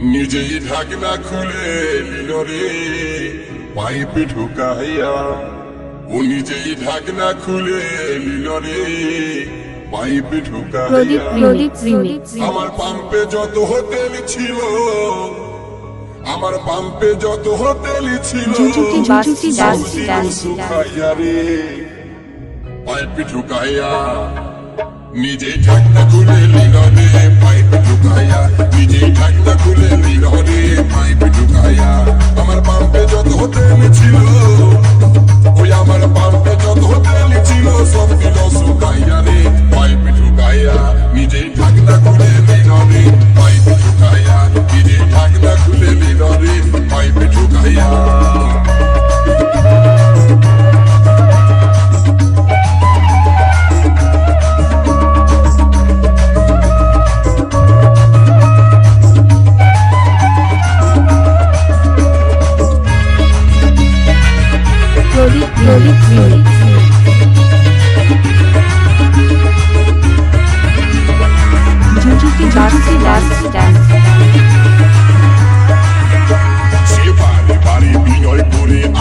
নিজেই ঢাকনা খুলে নিল রে পাইপে ঢুকাইয়া। ও নিজেই ঢাকনা খুলে নিল রে পাইপে ঢুকাইয়া। আমার পাম্পে যত হোটেল ছিল, আমার পাম্পে যত হোটেল ছিল, শুকাইয়া রে পাইপে ঢুকাইয়া। নিজেই ঢাকনা খুলে নিল রে পাইপে ঢুকাইয়া। নিজেই ঢাকনা খুলে নিল রে পাইপে ঢুকাইয়া। আমার পাম্পে যত হোটেল ছিল, ওই আমার পাম্পে যত হোটেল ছিল, সব দিল শুকাইয়া রে পাইপে ঢুকাইয়া। নিজেই ঢাকনা খুলে নিল রে পাইপে ঢুকাইয়া। নিজেই ঢাকনা খুলে নিল রে পাইপে ঢুকাইয়া।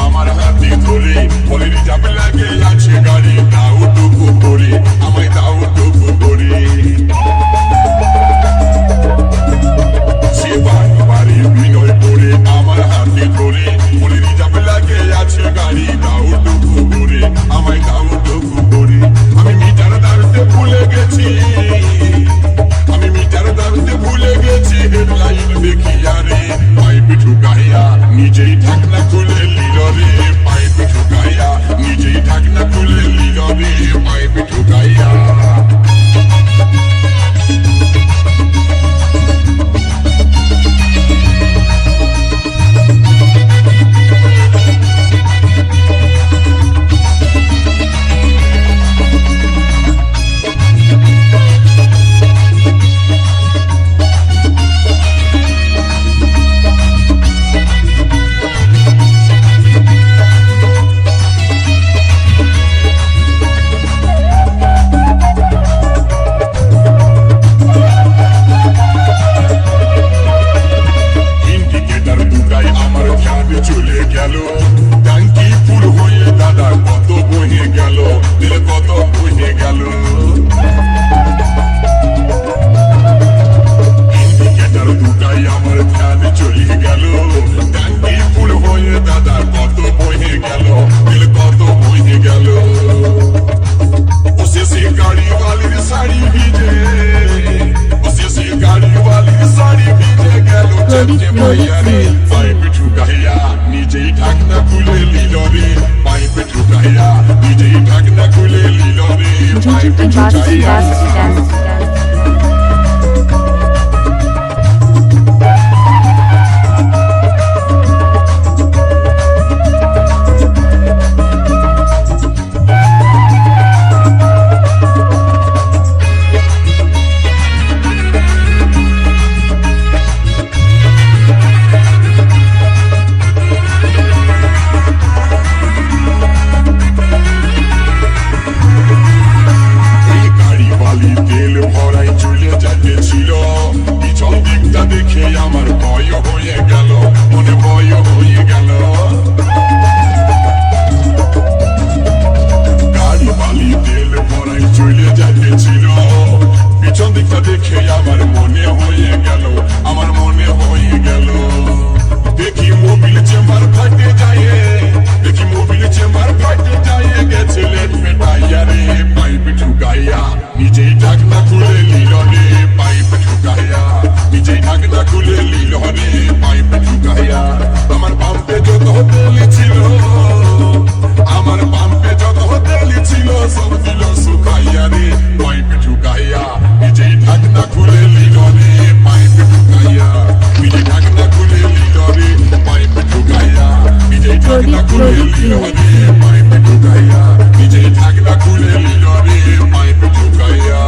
আমার হাতে ধরে বলে যাবে লাগে আছে গাড়ি, তাও টুকু করে আমায় তাও টুকু করে। সে বাড়ি বাড়ি বিনয় করে আমার হাতে ধরে বলে যাবে লাগে আছে গাড়ি, তাও টুকু করে আমায় তাও টুকু করে। আমি মিটার দাঁড়তে ভুলে গেছি, আমি মিটার দাঁড়তে ভুলে গেছি, হেডলাইন দেখি আরে পাইপে ঢুকাইয়া। নিজেই ঢাকনা খুলে নিল রে পাইপে ঢুকাইয়া। নিজেই ঢাকনা খুলে নিল রে পাইপে ঢুকাইয়া। চলে গেল ট্যাঙ্কি ফুল হয়ে দাদা কত বহে গেল, দিল কত বহে গেল। ইন্ডিকেটার দুটাই আমার ধ্যান চলে গেল, ট্যাঙ্কি ফুল হয়ে দাদা কত বহে গেল, দিল কত বহে গেল। উসে সে গাড়ি वाली শাড়ি ভিজে, উসে সে গাড়ি वाली শাড়ি ভিজে গেল চলতে মাইয়া রে পাইপে ঢুকাইয়া। নিজেই ঢাকনা খুলে নিল রে পাইপে ঢুকাইয়া। নিজেই ঢাকনা খুলে নিল রে পাইপে ঢুকাইয়া। তেল ভরাই চলে যাচ্ছিল, পিছন দিকটা দেখে আমার ভয় হয়ে গেল, মনে ভয় হয়ে গেল। গাড়ি বালি তেল ভরাই চলে যাচ্ছিল, পিছন দিকটা দেখে আমার মনে হয়ে গেল, আমার মনে হয়ে গেল। দেখি মোবিল চেম্বার ফাটে যায়, দেখি মোবিল চেম্বার ফাটে যায়, গেছে লেট মেটাইয়া রে পাইপে ঢুকাইয়া। নিজেই ঢাকনা খুলে নিল রে পাইপে ঢুকাইয়া। নিজেই ঢাকনা খুলে নিল রে পাইপে ঢুকাইয়া। আমার পাম্পে যত হোটেল ছিল, আমার পাম্পে যত হোটেল ছিল, সব দিল শুকাইয়া রে পাইপে ঢুকাইয়া। নিজেই ঢাকনা খুলে নিল রে পাইপে ঢুকাইয়া। নিজেই ঢাকনা খুলে নিল রে পাইপে ঢুকাইয়া। নিজেই ঢাকনা খুলে নিল রে পাইপে ঢুকাইয়া। নিজেই ঢাকনা খুলে নিল রে পাইপে ঢুকাইয়া।